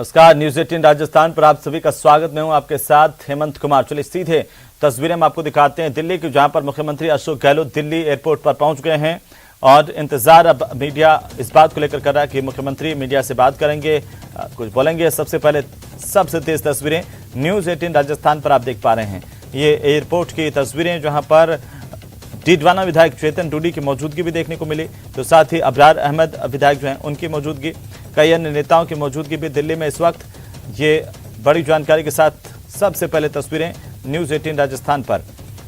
नमस्कार, न्यूज 18 राजस्थान पर आप सभी का स्वागत। मैं हूं आपके साथ हेमंत कुमार। चलिए सीधे तस्वीरें हम आपको दिखाते हैं दिल्ली की, जहां पर मुख्यमंत्री अशोक गहलोत दिल्ली एयरपोर्ट पर पहुंच गए हैं और इंतजार अब मीडिया इस बात को लेकर कर रहा है कि मुख्यमंत्री मीडिया से बात करेंगे, कुछ बोलेंगे। सबसे पहले सबसे तेज तस्वीरें न्यूज 18 राजस्थान पर आप देख पा रहे हैं। ये एयरपोर्ट की तस्वीरें, जहां पर डीडवाना विधायक चेतन टूडी की मौजूदगी भी देखने को मिली, तो साथ ही अबरार अहमद विधायक जो हैं उनकी मौजूदगी, कई अन्य नेताओं की मौजूदगी भी दिल्ली में इस वक्त। ये बड़ी जानकारी के साथ सबसे पहले तस्वीरें न्यूज 18 राजस्थान पर।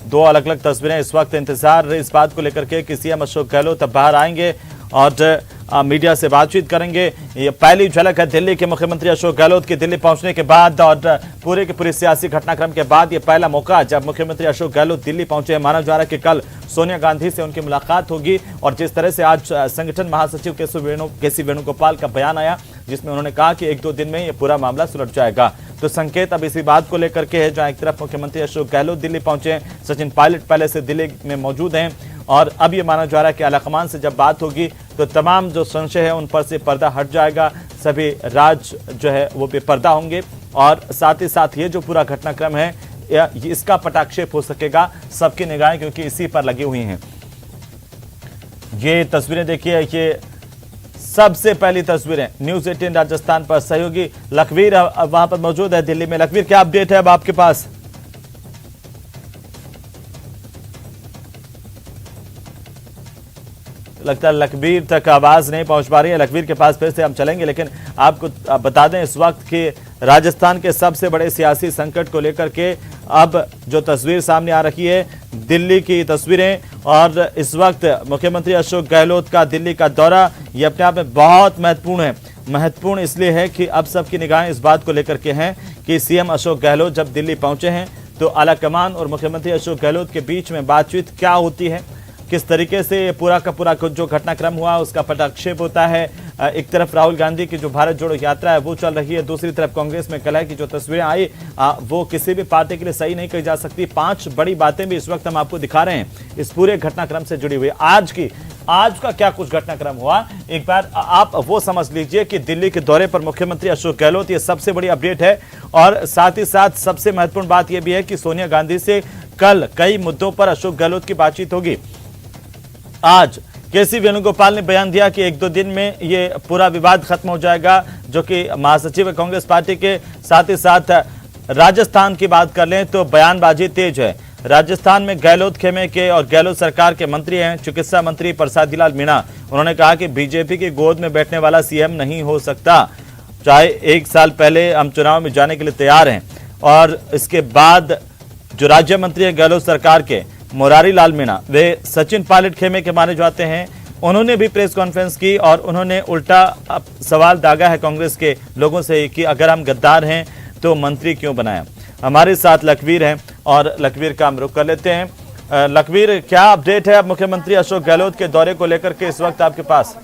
दो अलग अलग तस्वीरें इस वक्त। इंतजार इस बात को लेकर के कि सीएम अशोक गहलोत अब बाहर आएंगे और मीडिया से बातचीत करेंगे। ये पहली झलक है दिल्ली के मुख्यमंत्री अशोक गहलोत की दिल्ली पहुंचने के बाद और पूरे के पूरे सियासी घटनाक्रम के बाद ये पहला मौका जब मुख्यमंत्री अशोक गहलोत दिल्ली पहुंचे हैं। माना जा रहा है कि कल सोनिया गांधी से उनकी मुलाकात होगी और जिस तरह से आज संगठन महासचिव केसी वेणुगोपाल का बयान आया, जिसमें उन्होंने कहा कि 1-2 दिन में ये पूरा मामला सुलझ जाएगा, तो संकेत अब इसी बात को लेकर के है। जहां एक तरफ मुख्यमंत्री अशोक गहलोत दिल्ली पहुंचे हैं, सचिन पायलट पहले से दिल्ली में मौजूद हैं और अब ये माना जा रहा है कि आलाकमान से जब बात होगी तो तमाम जो संशय है उन पर से पर्दा हट जाएगा, सभी राज जो है वो बेपर्दा होंगे और साथ ही साथ ये जो पूरा घटनाक्रम है इसका पटाक्षेप हो सकेगा सबकी निगाहें, क्योंकि इसी पर लगी हुई हैं। ये तस्वीरें देखिए, ये सबसे पहली तस्वीरें न्यूज 18 राजस्थान पर। सहयोगी लखवीर वहां पर मौजूद है दिल्ली में। लखवीर, क्या अपडेट है अब आपके पास? लगता है लखवीर तक आवाज नहीं पहुंच पा रही है। लखवीर के पास फिर से हम चलेंगे, लेकिन आपको बता दें इस वक्त कि राजस्थान के सबसे बड़े सियासी संकट को लेकर के अब जो तस्वीर सामने आ रही है दिल्ली की तस्वीरें, और इस वक्त मुख्यमंत्री अशोक गहलोत का दिल्ली का दौरा ये अपने आप में बहुत महत्वपूर्ण है। महत्वपूर्ण इसलिए है कि अब सबकी निगाहें इस बात को लेकर के हैं कि सीएम अशोक गहलोत जब दिल्ली पहुंचे हैं तो आलाकमान और मुख्यमंत्री अशोक गहलोत के बीच में बातचीत क्या होती है, किस तरीके से पूरा का पूरा जो घटनाक्रम हुआ उसका पटाक्षेप होता है। एक तरफ राहुल गांधी की जो भारत जोड़ो यात्रा है वो चल रही है, दूसरी तरफ कांग्रेस में कलह की जो तस्वीरें आई वो किसी भी पार्टी के लिए सही नहीं कही जा सकती। 5 बड़ी बातें भी इस वक्त हम आपको दिखा रहे हैं इस पूरे घटनाक्रम से जुड़ी हुई। आज का क्या कुछ घटनाक्रम हुआ, एक बार आप वो समझ लीजिए कि दिल्ली के दौरे पर मुख्यमंत्री अशोक गहलोत, ये सबसे बड़ी अपडेट है। और साथ ही साथ सबसे महत्वपूर्ण बात यह भी है कि सोनिया गांधी से कल कई मुद्दों पर अशोक गहलोत की बातचीत होगी। आज केसी वेणुगोपाल ने बयान दिया कि 1-2 दिन में ये पूरा विवाद खत्म हो जाएगा, जो कि महासचिव है कांग्रेस पार्टी के। साथ ही साथ राजस्थान की बात कर लें तो बयानबाजी तेज है। राजस्थान में गहलोत खेमे के और गहलोत सरकार के मंत्री हैं चिकित्सा मंत्री प्रसादी लाल मीणा। उन्होंने कहा कि बीजेपी की गोद में बैठने वाला सीएम नहीं हो सकता, चाहे 1 साल पहले हम चुनाव में जाने के लिए तैयार हैं। और इसके बाद जो राज्य मंत्री है गहलोत सरकार के मुरारी लाल मीणा, वे सचिन पायलट खेमे के माने जाते हैं। उन्होंने भी प्रेस कॉन्फ्रेंस की और उन्होंने उल्टा सवाल दागा है कांग्रेस के लोगों से कि अगर हम गद्दार हैं तो मंत्री क्यों बनाया। हमारे साथ लखवीर हैं और लखवीर का हम रुख कर लेते हैं। लखवीर, क्या अपडेट है अब मुख्यमंत्री अशोक गहलोत के दौरे को लेकर के इस वक्त आपके पास?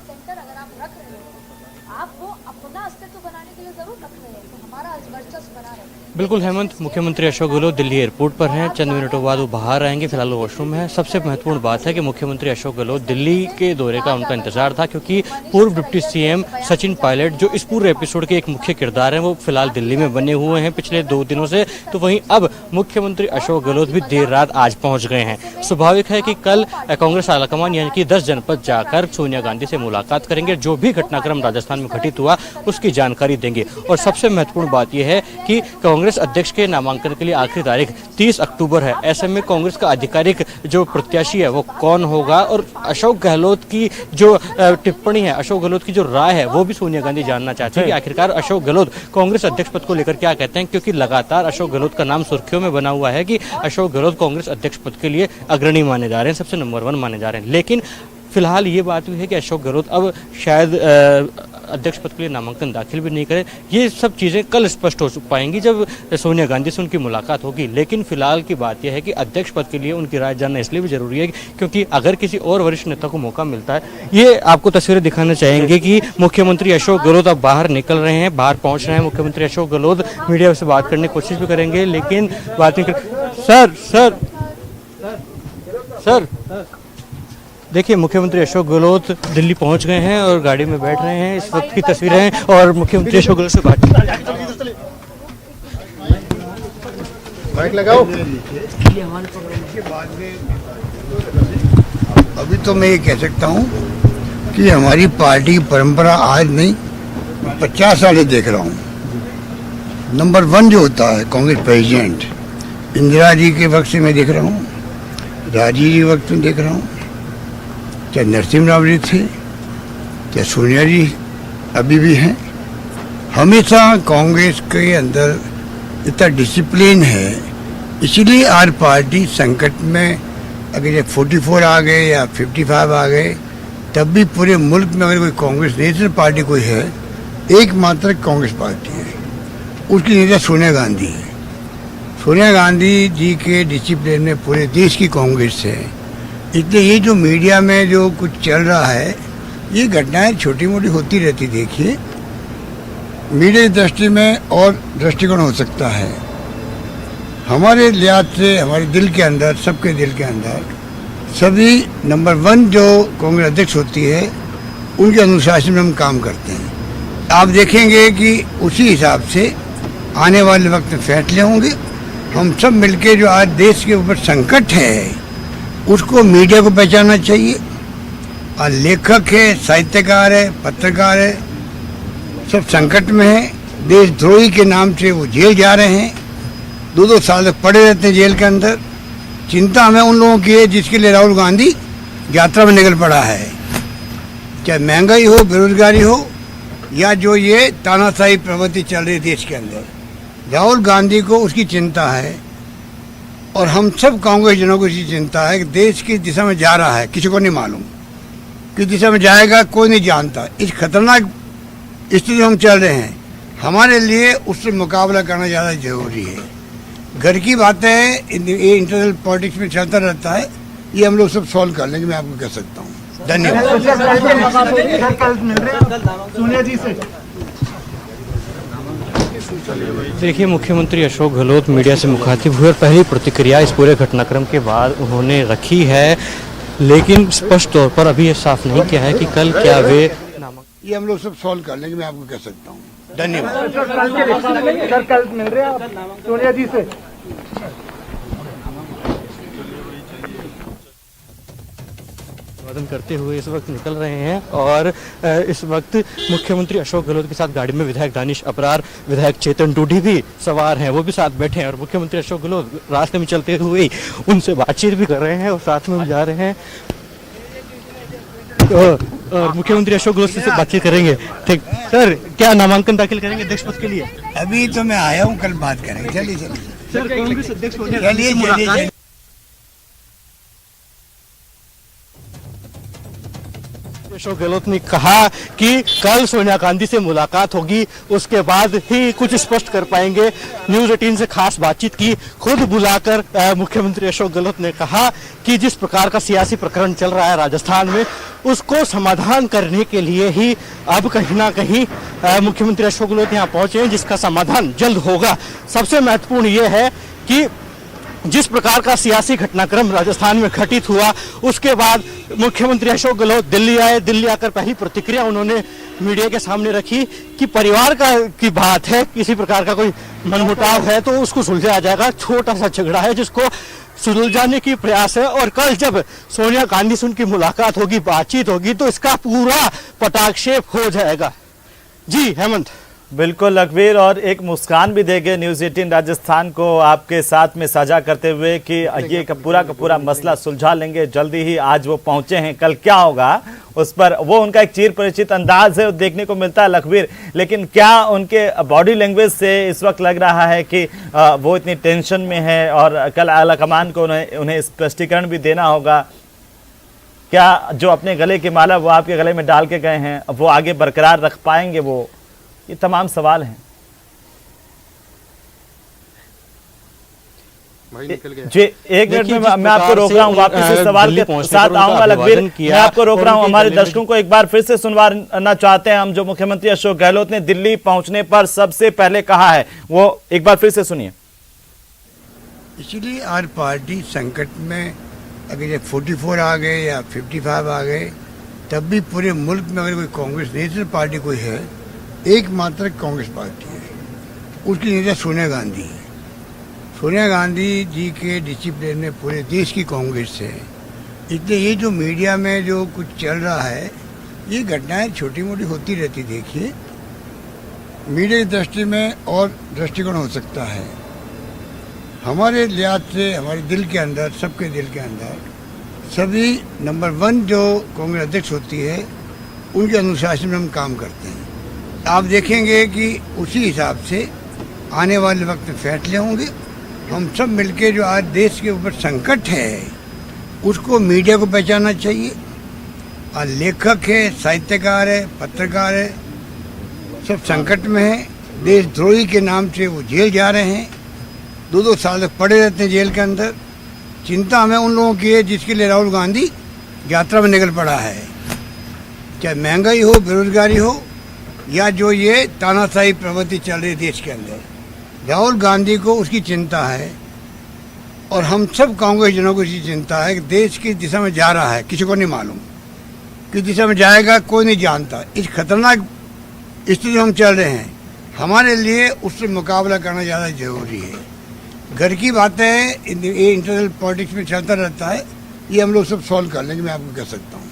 बिल्कुल हेमंत, मुख्यमंत्री अशोक गहलोत दिल्ली एयरपोर्ट पर हैं। चंद मिनटों बाद वो बाहर आएंगे, फिलहाल वो वॉशरूम है। सबसे महत्वपूर्ण बात है कि मुख्यमंत्री अशोक गहलोत दिल्ली के दौरे का उनका इंतजार था, क्योंकि पूर्व डिप्टी सीएम सचिन पायलट जो इस पूरे एपिसोड के एक मुख्य किरदार हैं वो फिलहाल दिल्ली में बने हुए हैं पिछले 2 दिनों से। तो वहीं अब मुख्यमंत्री अशोक गहलोत भी देर रात आज पहुंच गए हैं। स्वाभाविक है कि कल कांग्रेस आलाकमान यानी कि 10 जनपद जाकर सोनिया गांधी से मुलाकात करेंगे, जो भी घटनाक्रम राजस्थान में घटित हुआ उसकी जानकारी देंगे। और सबसे महत्वपूर्ण बात यह है कि कांग्रेस अध्यक्ष के नामांकन के लिए आखिरी तारीख 30 अक्टूबर है। ऐसे में कांग्रेस का आधिकारिक जो प्रत्याशी है वो कौन होगा, और अशोक गहलोत की जो टिप्पणी है, अशोक गहलोत की जो राय है, वो भी सोनिया गांधी जानना चाहती है कि आखिरकार अशोक गहलोत कांग्रेस अध्यक्ष पद को लेकर क्या कहते हैं, क्योंकि लगातार अशोक गहलोत का नाम सुर्खियों में बना हुआ है कि अशोक गहलोत कांग्रेस अध्यक्ष पद के लिए अग्रणी माने जा रहे हैं, सबसे नंबर 1 माने जा रहे हैं। लेकिन फिलहाल ये बात हुई है कि अशोक गहलोत अब शायद अध्यक्ष पद के लिए नामांकन दाखिल भी नहीं करें। ये सब चीज़ें कल स्पष्ट हो पाएंगी जब सोनिया गांधी से उनकी मुलाकात होगी। लेकिन फिलहाल की बात यह है कि अध्यक्ष पद के लिए उनकी राय जानना इसलिए भी जरूरी है क्योंकि अगर किसी और वरिष्ठ नेता को मौका मिलता है, ये आपको तस्वीरें दिखाना चाहेंगे कि मुख्यमंत्री अशोक गहलोत अब बाहर निकल रहे हैं, बाहर पहुँच रहे हैं। मुख्यमंत्री अशोक गहलोत मीडिया से बात करने की कोशिश भी करेंगे, लेकिन बात नहीं कर। सर देखिए मुख्यमंत्री अशोक गहलोत दिल्ली पहुंच गए हैं और गाड़ी में बैठ रहे हैं। इस वक्त की तस्वीरें हैं और मुख्यमंत्री अशोक गहलोत से बातचीत। माइक लगाओ। अभी तो मैं ये कह सकता हूँ कि हमारी पार्टी की परंपरा आज नहीं 50 साल से देख रहा हूँ। नंबर 1 जो होता है कांग्रेस प्रेसिडेंट, इंदिरा जी के वक्त से मैं देख रहा हूँ, राजीव जी के वक्त में देख रहा हूँ, चाहे नरसिम्हा राव जी थे, चाहे सोनिया जी अभी भी हैं। हमेशा कांग्रेस के अंदर इतना डिसिप्लिन है, इसीलिए आज पार्टी संकट में, अगर ये 44 आ गए या 55 आ गए, तब भी पूरे मुल्क में अगर कोई कांग्रेस नेशनल पार्टी कोई है, एकमात्र कांग्रेस पार्टी है। उसकी नेता सोनिया गांधी है। सोनिया गांधी जी के डिसिप्लिन में पूरे देश की कांग्रेस है। इसलिए ये जो मीडिया में जो कुछ चल रहा है, ये घटनाएं छोटी मोटी होती रहती। देखिए मीडिया की दृष्टि में और दृष्टिकोण हो सकता है, हमारे लिहाज से हमारे दिल के अंदर, सबके दिल के अंदर, सभी नंबर 1 जो कांग्रेस अध्यक्ष होती है उनके अनुशासन में हम काम करते हैं। आप देखेंगे कि उसी हिसाब से आने वाले वक्त में फैसले होंगे। हम सब मिलके जो आज देश के ऊपर संकट है उसको मीडिया को पहचानना चाहिए। और लेखक है, साहित्यकार है, पत्रकार है, सब संकट में है। देशद्रोही के नाम से वो जेल जा रहे हैं, 2-2 साल तक पड़े रहते हैं जेल के अंदर। चिंता हमें उन लोगों की है जिसके लिए राहुल गांधी यात्रा में निकल पड़ा है, चाहे महंगाई हो, बेरोजगारी हो, या जो ये तानाशाही प्रवृत्ति चल रही है देश के अंदर। राहुल गांधी को उसकी चिंता है और हम सब कांग्रेस जनों को इसकी चिंता है कि देश किस दिशा में जा रहा है किसी को नहीं मालूम, किस दिशा में जाएगा कोई नहीं जानता। इस खतरनाक स्थिति में हम चल रहे हैं, हमारे लिए उससे मुकाबला करना ज़्यादा जरूरी है। घर की बातें ये इंटरनल पॉलिटिक्स में चलता रहता है, ये हम लोग सब सॉल्व कर लेंगे, मैं आपको कह सकता हूँ। धन्यवाद। देखिए मुख्यमंत्री अशोक गहलोत मीडिया से मुखातिब हुए और पहली प्रतिक्रिया इस पूरे घटनाक्रम के बाद उन्होंने रखी है, लेकिन स्पष्ट तौर पर अभी ये साफ नहीं किया है कि कल क्या वे ये हम लोग सब सॉल्व कर लेंगे, मैं आपको कह सकता हूँ। धन्यवाद। सर कल मिल रहे हैं आप सोनिया जी से? अभिवादन करते हुए इस वक्त निकल रहे हैं और इस वक्त मुख्यमंत्री अशोक गहलोत के साथ गाड़ी में विधायक दानिश अबरार, विधायक चेतन टूडी भी सवार हैं, वो भी साथ बैठे हैं और मुख्यमंत्री अशोक गहलोत रास्ते में चलते हुए उनसे बातचीत भी कर रहे हैं और साथ में भी जा रहे हैं। और मुख्यमंत्री अशोक गहलोत से बातचीत करेंगे। ठीक सर, क्या नामांकन दाखिल करेंगे अध्यक्ष पद के लिए? अभी तो मैं आया हूँ, कल बात करेंगे। चलिए सर, कांग्रेस अध्यक्ष चलिए। अशोक गहलोत ने कहा कि कल सोनिया गांधी से मुलाकात होगी, उसके बाद ही कुछ स्पष्ट कर पाएंगे। न्यूज़ 18 से खास बातचीत की, खुद बुलाकर मुख्यमंत्री अशोक गहलोत ने कहा कि जिस प्रकार का सियासी प्रकरण चल रहा है राजस्थान में, उसको समाधान करने के लिए ही अब कहीं ना कहीं मुख्यमंत्री अशोक गहलोत यहाँ पहुंचे हैं, जिसका समाधान जल्द होगा। सबसे महत्वपूर्ण ये है कि जिस प्रकार का सियासी घटनाक्रम राजस्थान में घटित हुआ, उसके बाद मुख्यमंत्री अशोक गहलोत दिल्ली आए। दिल्ली आकर पहली प्रतिक्रिया उन्होंने मीडिया के सामने रखी कि परिवार की बात है, किसी प्रकार का कोई मनमुटाव है तो उसको सुलझाया जाएगा, छोटा सा झगड़ा है जिसको सुलझाने की प्रयास है। और कल जब सोनिया गांधी से उनकी मुलाकात होगी, बातचीत होगी, तो इसका पूरा पटाक्षेप हो जाएगा। जी हेमंत। बिल्कुल लखवीर, और एक मुस्कान भी देंगे न्यूज़ 18 राजस्थान को आपके साथ में साझा करते हुए कि ये पूरा का पूरा मसला सुलझा लेंगे जल्दी ही। आज वो पहुंचे हैं, कल क्या होगा उस पर वो उनका एक चिर परिचित अंदाज है देखने को मिलता है लखवीर, लेकिन क्या उनके बॉडी लैंग्वेज से इस वक्त लग रहा है कि वो इतनी टेंशन में है और कल आला कमान को उन्हें स्पष्टीकरण भी देना होगा? क्या जो अपने गले की माला वो आपके गले में डाल के गए हैं वो आगे बरकरार रख पाएंगे? वो ये तमाम सवाल हैं। जी एक मिनट में मैं आपको रोक रहा हूँ, वापस इस सवाल के साथ आऊंगा लखवीर। मैं आपको रोक रहा हूँ, हमारे दर्शकों को एक बार फिर से सुनवाना चाहते हैं हम। जो मुख्यमंत्री अशोक गहलोत ने दिल्ली पहुंचने पर सबसे पहले कहा है वो एक बार फिर से सुनिए। इसलिए आज पार्टी संकट में, अगर ये 44 आ गए या 55 आ गए, तब भी पूरे मुल्क में अगर कोई कांग्रेस नेशनल पार्टी कोई है, एकमात्र कांग्रेस पार्टी है, उसकी नेता सोनिया गांधी है। सोनिया गांधी जी के डिसिप्लिन में पूरे देश की कांग्रेस है। इसलिए ये जो मीडिया में जो कुछ चल रहा है, ये घटनाएं छोटी मोटी होती रहती। देखिए, मीडिया की दृष्टि में और दृष्टिकोण हो सकता है। हमारे लिहाज से हमारे दिल के अंदर, सबके दिल के अंदर, सभी नंबर 1 जो कांग्रेस अध्यक्ष होती है, उनके अनुशासन में हम काम करते हैं। आप देखेंगे कि उसी हिसाब से आने वाले वक्त में फैसले होंगे। हम सब मिलके जो आज देश के ऊपर संकट है, उसको मीडिया को पहचानना चाहिए। आज लेखक है, साहित्यकार है, पत्रकार है, सब संकट में है। देशद्रोही के नाम से वो जेल जा रहे हैं, 2-2 साल तक पड़े रहते हैं जेल के अंदर। चिंता हमें उन लोगों की है जिसके लिए राहुल गांधी यात्रा में निकल पड़ा है, चाहे महंगाई हो, बेरोजगारी हो, या जो ये तानाशाही प्रवृत्ति चल रही है देश के अंदर। राहुल गांधी को उसकी चिंता है, और हम सब कांग्रेस जनों को इसकी चिंता है कि देश किस दिशा में जा रहा है, किसी को नहीं मालूम। किस दिशा में जाएगा कोई नहीं जानता। इस खतरनाक स्थिति में हम चल रहे हैं, हमारे लिए उससे मुकाबला करना ज़्यादा जरूरी है। घर की बातें ये इंटरनल पॉलिटिक्स में चलता रहता है, ये हम लोग सब सॉल्व कर लेंगे, मैं आपको कह सकता हूँ।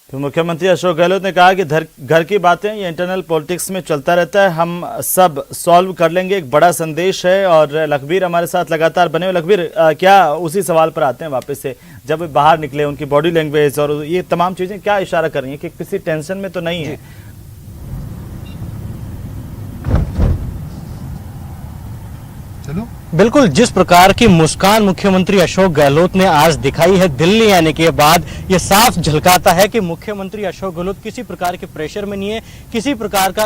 तो मुख्यमंत्री अशोक गहलोत ने कहा कि घर की बातें ये इंटरनल पॉलिटिक्स में चलता रहता है, हम सब सॉल्व कर लेंगे। एक बड़ा संदेश है। और लखबीर हमारे साथ लगातार बने हुए। लखबीर, क्या उसी सवाल पर आते हैं वापस से, जब बाहर निकले उनकी बॉडी लैंग्वेज और ये तमाम चीजें क्या इशारा कर रही हैं कि किसी टेंशन में तो नहीं है? चलो, बिल्कुल, जिस प्रकार की मुस्कान मुख्यमंत्री अशोक गहलोत ने आज दिखाई है दिल्ली आने के बाद, ये साफ झलकाता है कि मुख्यमंत्री अशोक गहलोत किसी प्रकार के प्रेशर में नहीं है, किसी प्रकार का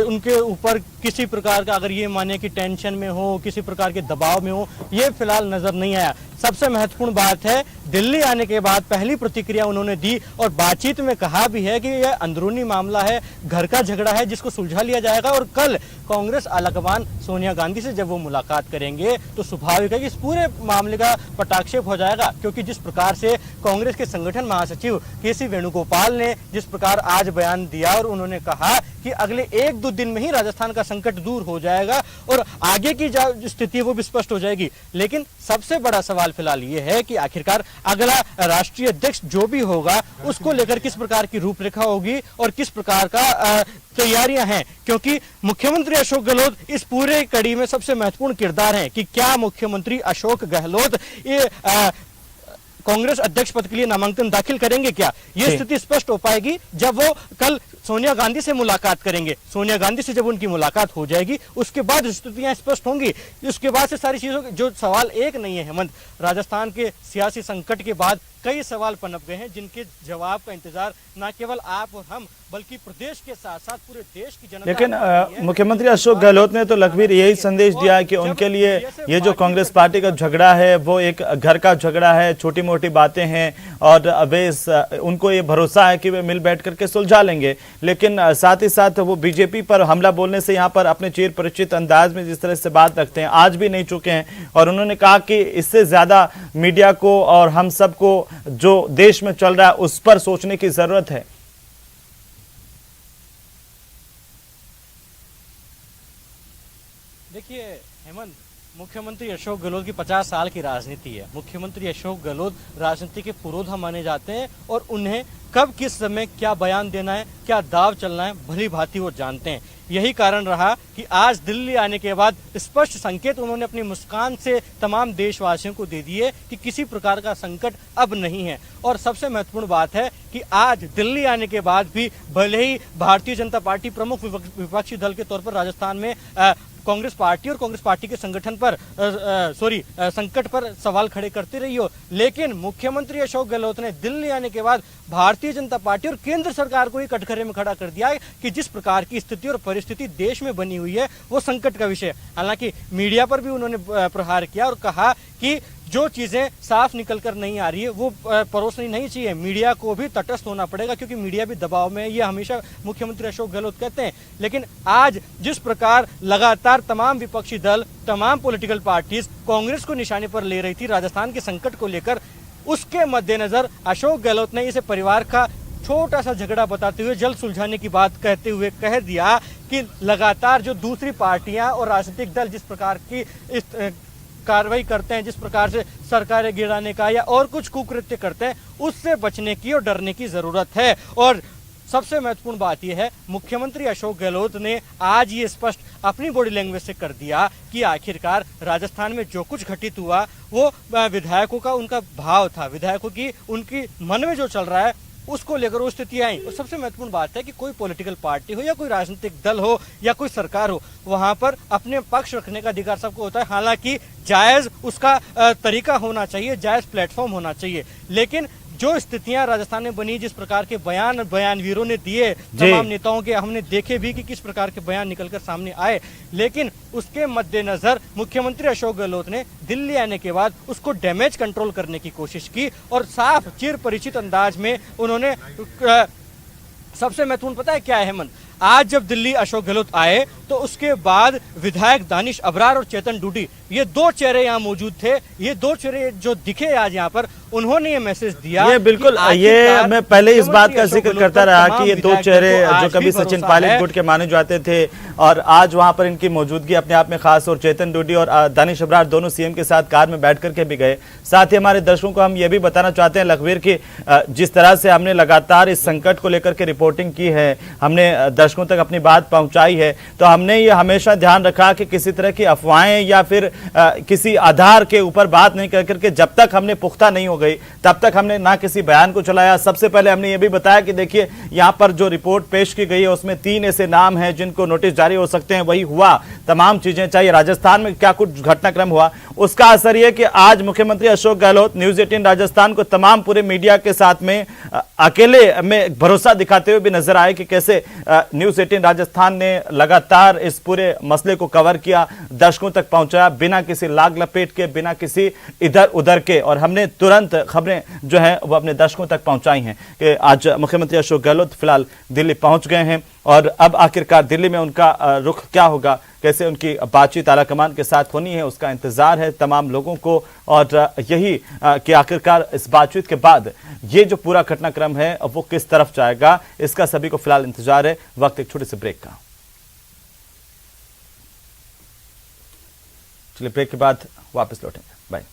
उनके ऊपर किसी प्रकार का, अगर ये माने कि टेंशन में हो, किसी प्रकार के दबाव में हो, ये फिलहाल नजर नहीं आया। सबसे महत्वपूर्ण बात है, दिल्ली आने के बाद पहली प्रतिक्रिया उन्होंने दी और बातचीत में कहा भी है कि यह अंदरूनी मामला है, घर का झगड़ा है, जिसको सुलझा लिया जाएगा। और कल कांग्रेस आलाकमान सोनिया गांधी से जब वो मुलाकात करेंगे तो स्वाभाविक है कि इस पूरे मामले का पटाक्षेप हो जाएगा, क्योंकि जिस प्रकार से कांग्रेस के संगठन महासचिव के.सी. वेणुगोपाल ने जिस प्रकार आज बयान दिया और उन्होंने कहा कि अगले 1-2 दिन में ही राजस्थान का संकट दूर हो जाएगा और आगे की जो स्थिति वो भी स्पष्ट हो जाएगी। लेकिन सबसे बड़ा सवाल फिलहाल ये है कि आखिरकार अगला राष्ट्रीय अध्यक्ष जो भी होगा, उसको लेकर किस प्रकार की रूपरेखा होगी और किस प्रकार का तैयारियां हैं, क्योंकि मुख्यमंत्री अशोक गहलोत इस पूरे कड़ी में सबसे महत्वपूर्ण किरदार हैं कि क्या मुख्यमंत्री अशोक गहलोत ये कांग्रेस अध्यक्ष पद के लिए नामांकन दाखिल करेंगे क्या? ये स्थिति स्पष्ट हो पाएगी जब वो कल सोनिया गांधी से मुलाकात करेंगे। सोनिया गांधी से जब उनकी मुलाकात हो जाएगी, उसके बाद स्थितियां स्पष्ट होंगी। उसके बाद से सारी चीजों जो सवाल एक नहीं है हेमंत, राजस्थान के सियासी संकट के बाद कई सवाल पनप गए हैं जिनके जवाब का इंतजार न केवल आप और हम बल्कि प्रदेश के साथ साथ पूरे देश की जनता। लेकिन मुख्यमंत्री अशोक गहलोत ने तो लखबीर यही संदेश दिया है कि उनके लिए ये जो कांग्रेस पार्टी का झगड़ा है वो एक घर का झगड़ा है, छोटी मोटी बातें हैं और वे उनको ये भरोसा है कि वे मिल बैठ करके सुलझा लेंगे। लेकिन साथ ही साथ वो बीजेपी पर हमला बोलने से यहाँ पर अपने चिर परिचित अंदाज में जिस तरह से बात रखते हैं, आज भी नहीं चुके हैं। और उन्होंने कहा कि इससे ज्यादा मीडिया को और हम सबको जो देश में चल रहा है उस पर सोचने की जरूरत है। देखिए हेमंत, मुख्यमंत्री अशोक गहलोत की 50 साल की राजनीति है। मुख्यमंत्री अशोक गहलोत राजनीति के पुरोधा माने जाते हैं और उन्हें कब किस समय क्या बयान देना है, क्या दाव चलना है, भली भांति वो जानते हैं। यही कारण रहा कि आज दिल्ली आने के बाद स्पष्ट संकेत उन्होंने अपनी मुस्कान से तमाम देशवासियों को दे दिए कि किसी प्रकार का संकट अब नहीं है। और सबसे महत्वपूर्ण बात है कि आज दिल्ली आने के बाद भी भले ही भारतीय जनता पार्टी प्रमुख विपक्षी दल के तौर पर राजस्थान में कांग्रेस पार्टी और कांग्रेस पार्टी के संगठन पर संकट पर सवाल खड़े करती रही हो, लेकिन मुख्यमंत्री अशोक गहलोत ने दिल्ली आने के बाद भारतीय जनता पार्टी और केंद्र सरकार को ही कटघरे में खड़ा कर दिया है कि जिस प्रकार की स्थिति और परिस्थिति देश में बनी हुई है वो संकट का विषय। हालांकि मीडिया पर भी उन्होंने प्रहार किया और कहा कि जो चीजें साफ निकल कर नहीं आ रही है वो परोसनी नहीं चाहिए। मीडिया को भी तटस्थ होना पड़ेगा, क्योंकि मीडिया भी दबाव में है, ये हमेशा मुख्यमंत्री अशोक गहलोत कहते हैं। लेकिन आज जिस प्रकार लगातार तमाम विपक्षी दल, तमाम पॉलिटिकल पार्टीज कांग्रेस को निशाने पर ले रही थी राजस्थान के संकट को लेकर, उसके मद्देनजर अशोक गहलोत ने इसे परिवार का छोटा सा झगड़ा बताते हुए जल्द सुलझाने की बात कहते हुए कह दिया कि लगातार जो दूसरी पार्टियां और राजनीतिक दल जिस प्रकार की इस कार्रवाई करते हैं, जिस प्रकार से सरकारें गिराने का या और कुछ कुकृत्य करते हैं, उससे बचने की और डरने की जरूरत है। और सबसे महत्वपूर्ण बात यह है, मुख्यमंत्री अशोक गहलोत ने आज ये स्पष्ट अपनी बॉडी लैंग्वेज से कर दिया कि आखिरकार राजस्थान में जो कुछ घटित हुआ वो विधायकों का उनका भाव था, विधायकों की उनकी मन में जो चल रहा है उसको लेकर वो स्थिति आई। और सबसे महत्वपूर्ण बात है कि कोई पॉलिटिकल पार्टी हो या कोई राजनीतिक दल हो या कोई सरकार हो, वहां पर अपने पक्ष रखने का अधिकार सबको होता है। हालांकि जायज उसका तरीका होना चाहिए, जायज प्लेटफॉर्म होना चाहिए। लेकिन जो स्थितियां राजस्थान में बनी, जिस प्रकार के बयानवीरों ने दिए, तमाम नेताओं के हमने देखे भी कि किस प्रकार के बयान निकलकर सामने आए, लेकिन उसके मद्देनजर मुख्यमंत्री अशोक गहलोत ने दिल्ली आने के बाद उसको डैमेज कंट्रोल करने की कोशिश की और साफ चिर परिचित अंदाज में उन्होंने सबसे महत्वपूर्ण पता है क्या है हेमंत, आज जब दिल्ली अशोक गहलोत आए तो उसके बाद विधायक दानिश अबरार और चेतन डूडी, ये दो चेहरे यहाँ मौजूद थे। ये दो चेहरे जो दिखे आज यहाँ पर, उन्होंने ये मैसेज दिया। ये बिल्कुल, ये मैं पहले इस बात का जिक्र करता रहा कि ये दो चेहरे जो कभी सचिन पायलट गुट के माने जाते थे और आज वहां पर इनकी मौजूदगी अपने आप में खास, और चेतन डूडी और दानिश अबरार दोनों सीएम के साथ कार में बैठ करके भी गए। साथ ही हमारे दर्शकों को हम ये भी बताना चाहते हैं लखवीर की, जिस तरह से हमने लगातार इस संकट को लेकर के रिपोर्टिंग की है, हमने दर्शकों तक अपनी बात पहुंचाई है, तो हमने ये हमेशा ध्यान रखा कि किसी तरह की अफवाहें या फिर किसी आधार के ऊपर बात नहीं कर करके जब तक हमने पुख्ता नहीं हो गई तब तक हमने ना किसी बयान को चलाया। सबसे पहले हमने ये भी बताया कि देखिए यहां पर जो रिपोर्ट पेश की गई है उसमें 3 ऐसे नाम हैं जिनको नोटिस जारी हो सकते हैं, वही हुआ। तमाम चीजें, चाहे राजस्थान में क्या कुछ घटनाक्रम हुआ, उसका असर यह कि आज मुख्यमंत्री अशोक गहलोत न्यूज 18 राजस्थान को तमाम पूरे मीडिया के साथ में अकेले में भरोसा दिखाते हुए भी नजर आए कि कैसे न्यूज 18 राजस्थान ने लगातार इस पूरे मसले को कवर किया, दर्शकों तक पहुंचाया बिना किसी लाग लपेट के, बिना किसी इधर उधर के, और हमने तुरंत खबरें जो है वो अपने दर्शकों तक पहुंचाई हैं कि आज मुख्यमंत्री अशोक गहलोत फिलहाल दिल्ली पहुंच गए हैं और अब आखिरकार दिल्ली में उनका रुख क्या होगा, कैसे उनकी बातचीत आलाकमान के साथ होनी है, उसका इंतजार है तमाम लोगों को। और यही कि आखिरकार इस बातचीत के बाद ये जो पूरा घटनाक्रम है वो किस तरफ जाएगा, इसका सभी को फिलहाल इंतजार है। वक्त एक छोटे से ब्रेक का, चलिए ब्रेक के बाद वापस लौटेंगे। बाय।